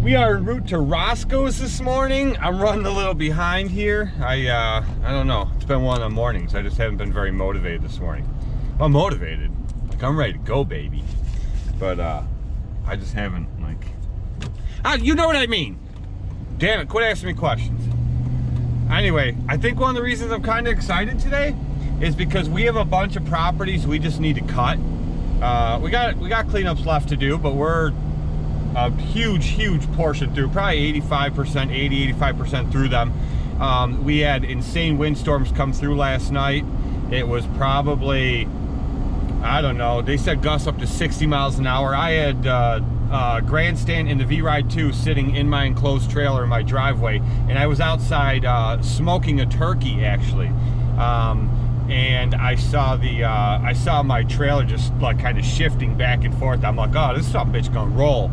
We are en route to Roscoe's this morning. I'm running a little behind here. I don't know. It's been one of the mornings. I just haven't been very motivated this morning. I'm motivated. Like, I'm ready to go, baby. But I just haven't, like... you know what I mean. Damn it, quit asking me questions. Anyway, I think one of the reasons I'm kind of excited today is because we have a bunch of properties we just need to cut. We got cleanups left to do, but we're a huge portion through, probably 85% through them. We had insane windstorms come through last night. It was probably, I don't know, they said gusts up to 60 miles an hour. I had grandstand in the V-Ride 2 sitting in my enclosed trailer in my driveway, and I was outside smoking a turkey actually. And I saw my trailer just like kind of shifting back and forth. I'm like, oh, this son bitch gonna roll.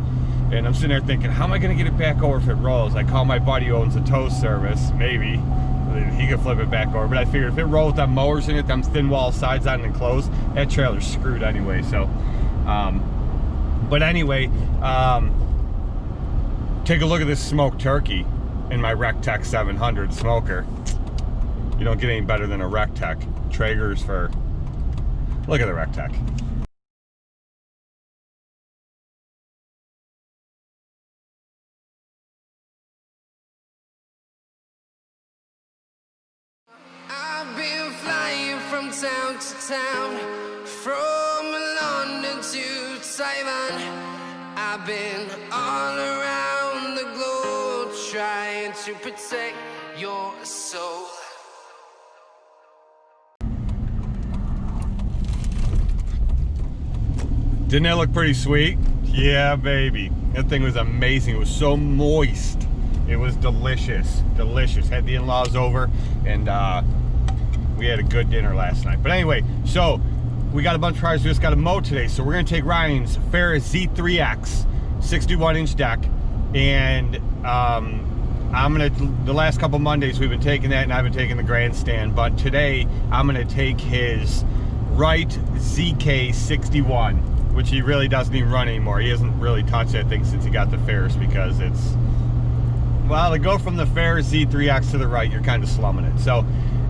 And I'm sitting there thinking, how am I gonna get it back over if it rolls? I call my buddy who owns a tow service, maybe he could flip it back over. But I figured if it rolls with them mowers in it, them thin wall sides on and enclosed, that trailer's screwed anyway. So, but anyway, take a look at this smoked turkey in my Rectech 700 smoker. You don't get any better than a Rectech. Traeger's for, look at the Rectech. I've been flying from town to town, from London to Taiwan. I've been all around the globe trying to protect your soul. Didn't that look pretty sweet? Yeah, baby. That thing was amazing. It was so moist. It was delicious. Delicious. Had the in-laws over, and we had a good dinner last night. But anyway, so we got a bunch of cars we just got to mow today. So we're going to take Ryan's Ferris Z3X 61-inch deck, and the last couple Mondays we've been taking that, and I've been taking the grandstand. But today I'm going to take his Wright ZK 61, which he really doesn't even run anymore. He hasn't really touched that thing since he got the Ferris, because it's, well, to go from the Ferris Z3X to the Wright, you're kind of slumming it. So,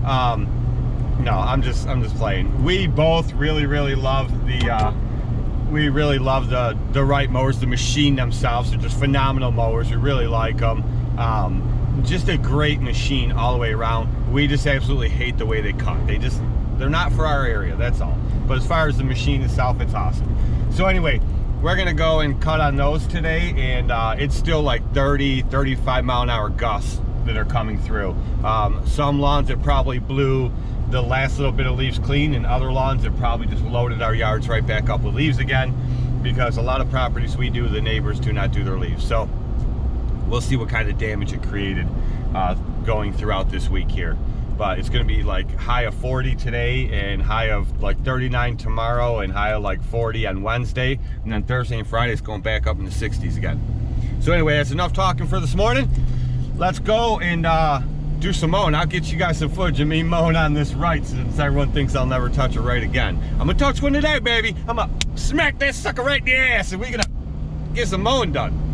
no, I'm just playing. We both really love the, the Wright mowers. The machine themselves are just phenomenal mowers. We really like them. Just a great machine all the way around. We just absolutely hate the way they cut. They're not for our area, that's all. But as far as the machine itself, it's awesome. So anyway, we're gonna go and cut on those today, and it's still like 30-35 mile an hour gusts that are coming through. Some lawns that probably blew the last little bit of leaves clean, and other lawns that probably just loaded our yards right back up with leaves again, because a lot of properties we do, the neighbors do not do their leaves. So we'll see what kind of damage it created going throughout this week here. But it's going to be like high of 40 today, and high of like 39 tomorrow, and high of like 40 on Wednesday, and then Thursday and Friday it's going back up in the 60s again. So anyway, that's enough talking for this morning. Let's go and do some mowing. I'll get you guys some footage of me mowing on this Wright, since everyone thinks I'll never touch a Wright again. I'm gonna touch one today, baby. I'm gonna smack that sucker right in the ass, and we're gonna get some mowing done.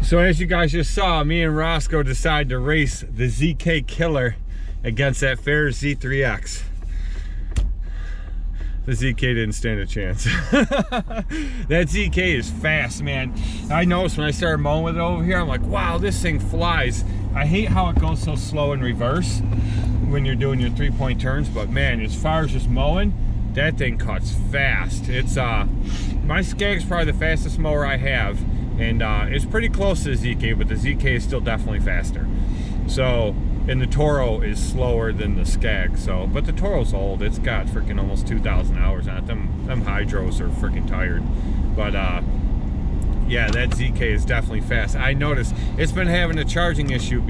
So as you guys just saw, me and Roscoe decided to race the ZK Killer against that Ferris Z3X. The ZK didn't stand a chance. That ZK is fast, man. I noticed when I started mowing with it over here, I'm like, wow, this thing flies. I hate how it goes so slow in reverse when you're doing your 3-point turns, but man, as far as just mowing, that thing cuts fast. It's my Skag's probably the fastest mower I have, and it's pretty close to the ZK, but the ZK is still definitely faster. So, and the Toro is slower than the Skag. So, but the Toro's old. It's got freaking almost 2,000 hours on it. Them hydros are freaking tired. But yeah, that ZK is definitely fast. I noticed it's been having a charging issue,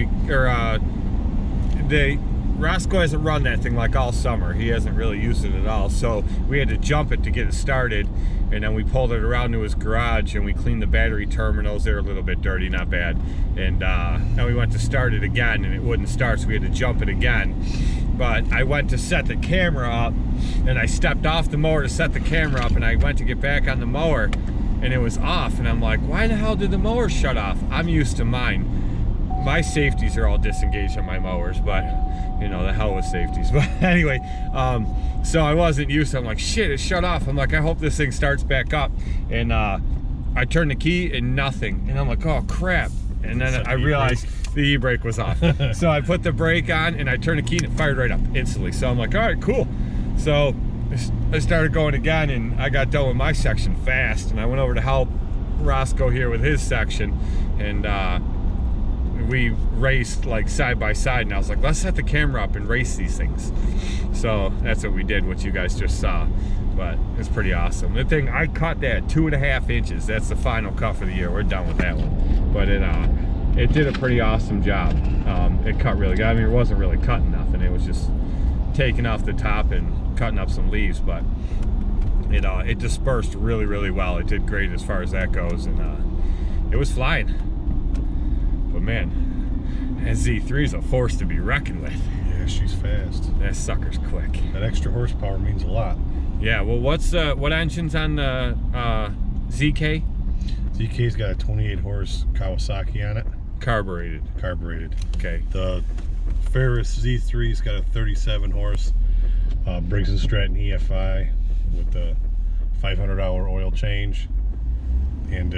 Roscoe hasn't run that thing like all summer. He hasn't really used it at all. So we had to jump it to get it started. And then we pulled it around to his garage and we cleaned the battery terminals. They're a little bit dirty, not bad. And then we went to start it again and it wouldn't start, so we had to jump it again. But I went to set the camera up and I stepped off the mower to set the camera up, and I went to get back on the mower and it was off. And I'm like, why the hell did the mower shut off? I'm used to mine. My safeties are all disengaged on my mowers, but you know, the hell with safeties. But anyway, so I wasn't used to it. I'm like, shit, it shut off. I'm like, I hope this thing starts back up. And I turned the key and nothing. And I'm like, oh crap. And then I realized the e-brake was off. So I put the brake on and I turned the key and it fired right up instantly. So I'm like, all right, cool. So I started going again and I got done with my section fast. And I went over to help Roscoe here with his section. And we raced like side by side, and I was like, let's set the camera up and race these things. So that's what we did, what you guys just saw. But it's pretty awesome. The thing, I cut that 2.5 inches. That's the final cut for the year. We're done with that one. But it did a pretty awesome job. It cut really good. I mean, it wasn't really cutting nothing. It was just taking off the top and cutting up some leaves. But it dispersed really, really well. It did great as far as that goes, and it was flying. But man, that Z3 is a force to be reckoned with. Yeah, she's fast. That sucker's quick. That extra horsepower means a lot. Yeah, well, what engine's on the ZK? ZK's got a 28 horse Kawasaki on it. Carbureted. Carbureted. Okay. The Ferris Z3's got a 37 horse Briggs & Stratton EFI with the 500-hour oil change, and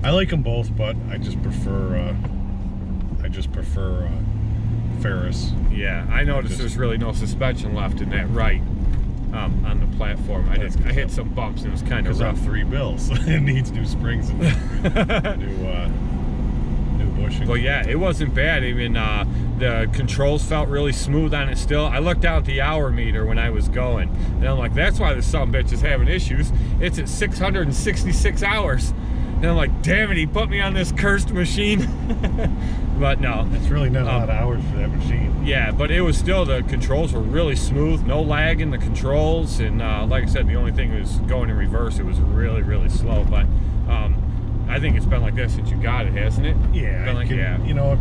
I like them both, but I just prefer Ferris. Yeah, I noticed there's really no suspension left in that Wright on the platform. I hit some bumps and it was kind of rough. 3 bills. It needs new springs and new bushing. Well, yeah, it wasn't bad. I mean, the controls felt really smooth on it still. I looked down at the hour meter when I was going, and I'm like, that's why this sumbitch is having issues. It's at 666 hours. And I'm like, damn it, he put me on this cursed machine. But no. It's really not a lot of hours for that machine. Yeah, but it was still, the controls were really smooth, no lag in the controls. And like I said, the only thing was going in reverse. It was really, really slow. But I think it's been like that since you got it, hasn't it? Yeah. Like, yeah. You know,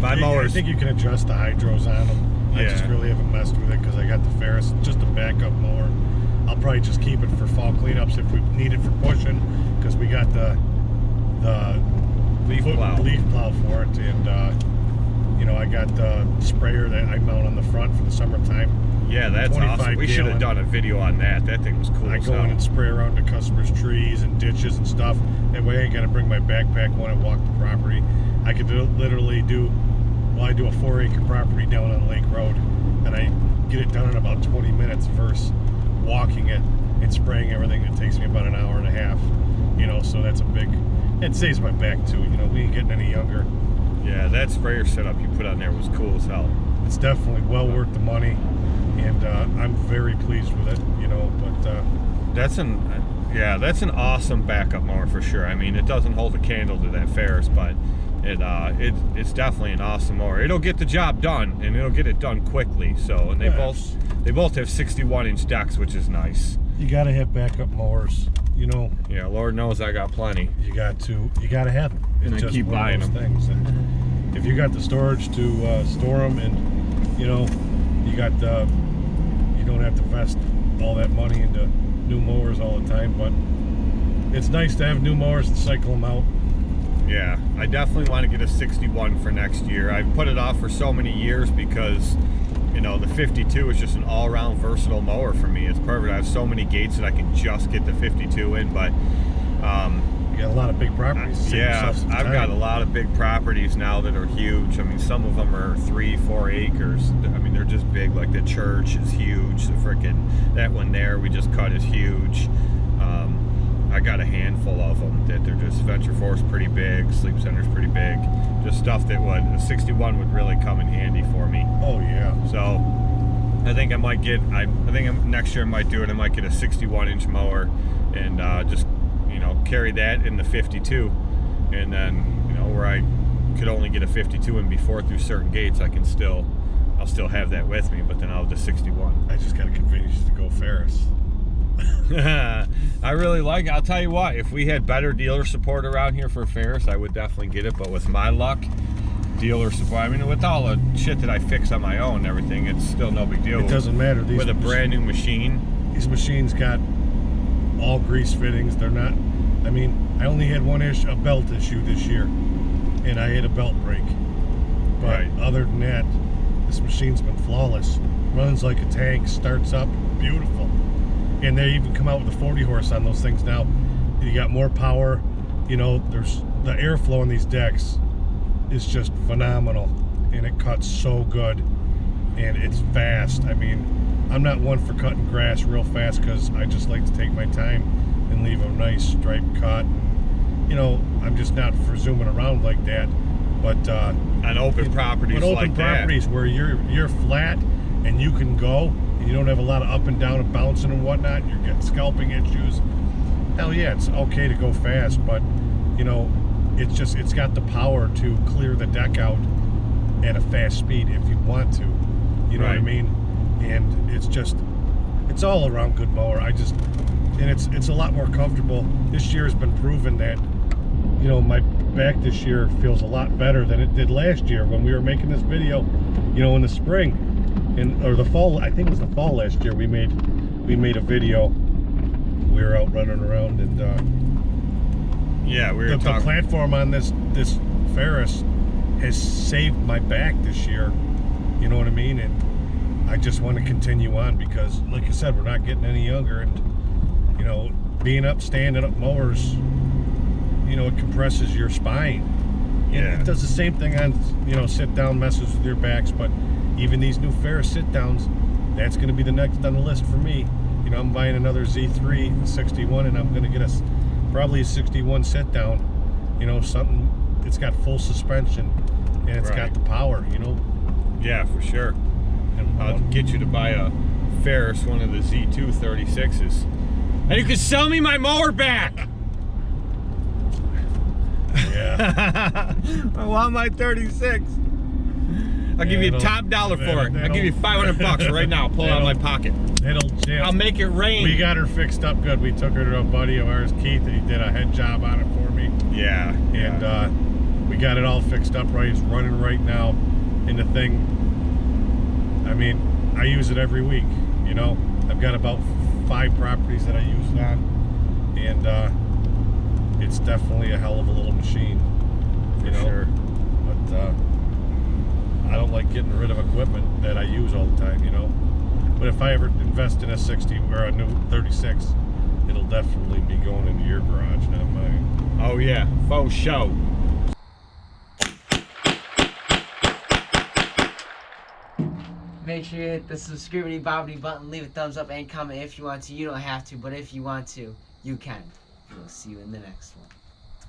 mowers. I think you can adjust the hydros on them. Yeah. I just really haven't messed with it because I got the Ferris, just a backup mower. I'll probably just keep it for fall cleanups if we need it for pushing, because we got the leaf plow for it, and you know, I got the sprayer that I mount on the front for the summertime. Yeah, that's awesome. We should have done a video on that. That thing was cool. I go in and spray around the customers' trees and ditches and stuff. That way I ain't gotta bring my backpack when I walk the property. I could literally do, well, I do a 4-acre property down on Lake Road, and I get it done in about 20 minutes versus walking it and spraying everything. It takes me about an hour and a half, you know, so that's a big, it saves my back too, you know, we ain't getting any younger. Yeah, that sprayer setup you put on there was cool as hell. It's definitely well worth the money, and I'm very pleased with it, you know, but that's an awesome backup mower for sure. I mean, it doesn't hold a candle to that Ferris, but it's definitely an awesome mower. It'll get the job done, and it'll get it done quickly. So, and they both have 61-inch decks, which is nice. You gotta have backup mowers, you know. Yeah, Lord knows I got plenty. You gotta have them. And I keep buying them. Things. And if you got the storage to store them, and you know, you don't have to invest all that money into new mowers all the time. But it's nice to have new mowers and cycle them out. Yeah, I definitely want to get a 61 for next year. I've put it off for so many years because, you know, the 52 is just an all-around versatile mower for me. It's perfect. I have so many gates that I can just get the 52 in, but you got a lot of big properties. Yeah, I've got a lot of big properties now that are huge. I mean, some of them are 3-4 acres. I mean, they're just big. Like the church is huge. The frickin' that one there we just cut is huge. I got a handful of them that they're just Venture Force pretty big, Sleep Center's pretty big. Just stuff that would a 61 would really come in handy for me. Oh yeah. So I think I might get. I think next year I might do it. I might get a 61-inch mower and just, you know, carry that in the 52, and then, you know, where I could only get a 52 in before through certain gates, I'll still have that with me, but then I'll have the 61. I just got to convince you to go Ferris. I really like it. I'll tell you what, if we had better dealer support around here for Ferris, I would definitely get it, but with my luck, dealer support, I mean, with all the shit that I fix on my own and everything, it's still no big deal. It doesn't matter. With a brand new machine. These machines got all grease fittings. They're not, I mean, I only had a belt issue this year, and I had a belt break. But Right. other than that, this machine's been flawless. Runs like a tank, starts up, beautiful. And they even come out with a 40 horse on those things now. You got more power. You know, there's the airflow on these decks is just phenomenal, and it cuts so good, and it's fast. I mean, I'm not one for cutting grass real fast because I just like to take my time and leave a nice stripe cut. You know, I'm just not for zooming around like that. But on open properties open like properties where you're flat and you can go, and you don't have a lot of up and down and bouncing and whatnot, you're getting scalping issues. Hell yeah, it's okay to go fast, but you know, it's got the power to clear the deck out at a fast speed if you want to. You know what I mean? And it's all around good mower. And it's a lot more comfortable. This year has been proven that, you know, my back this year feels a lot better than it did last year when we were making this video, you know, in the spring or the fall. I think it was the fall last year we made a video. We were out running around, and yeah, we were the platform on this Ferris has saved my back this year. You know what I mean? And I just want to continue on because, like I said, we're not getting any younger, and you know, being up, standing up mowers, you know, it compresses your spine. Yeah. And it does the same thing on, you know, sit down, messes with your backs. But even these new Ferris sit downs, that's going to be the next on the list for me. You know, I'm buying another Z3 61, and I'm going to get probably a 61 sit down. You know, something. It's got full suspension, and it's got the power. You know. Yeah, for sure. And I'll get you to buy a Ferris, one of the Z2 36s, and you can sell me my mower back. Yeah. I want my 36. I'll give you a top dollar for it. I'll give you $500 right now. Pull it out of my pocket. I'll make it rain. We got her fixed up good. We took her to a buddy of ours, Keith, and he did a head job on it for me. Yeah. And we got it all fixed up right. It's running right now. And the thing, I mean, I use it every week. You know, I've got about 5 properties that I use it on, and it's definitely a hell of a little machine. You know, sure. But I don't like getting rid of equipment that I use all the time. You know, but if I ever invest in a 60 or a new 36, it'll definitely be going into your garage, not mine. Oh yeah, faux show. Make sure you hit the subscribe button, leave a thumbs up, and comment if you want to. You don't have to, but if you want to, you can. We'll see you in the next one.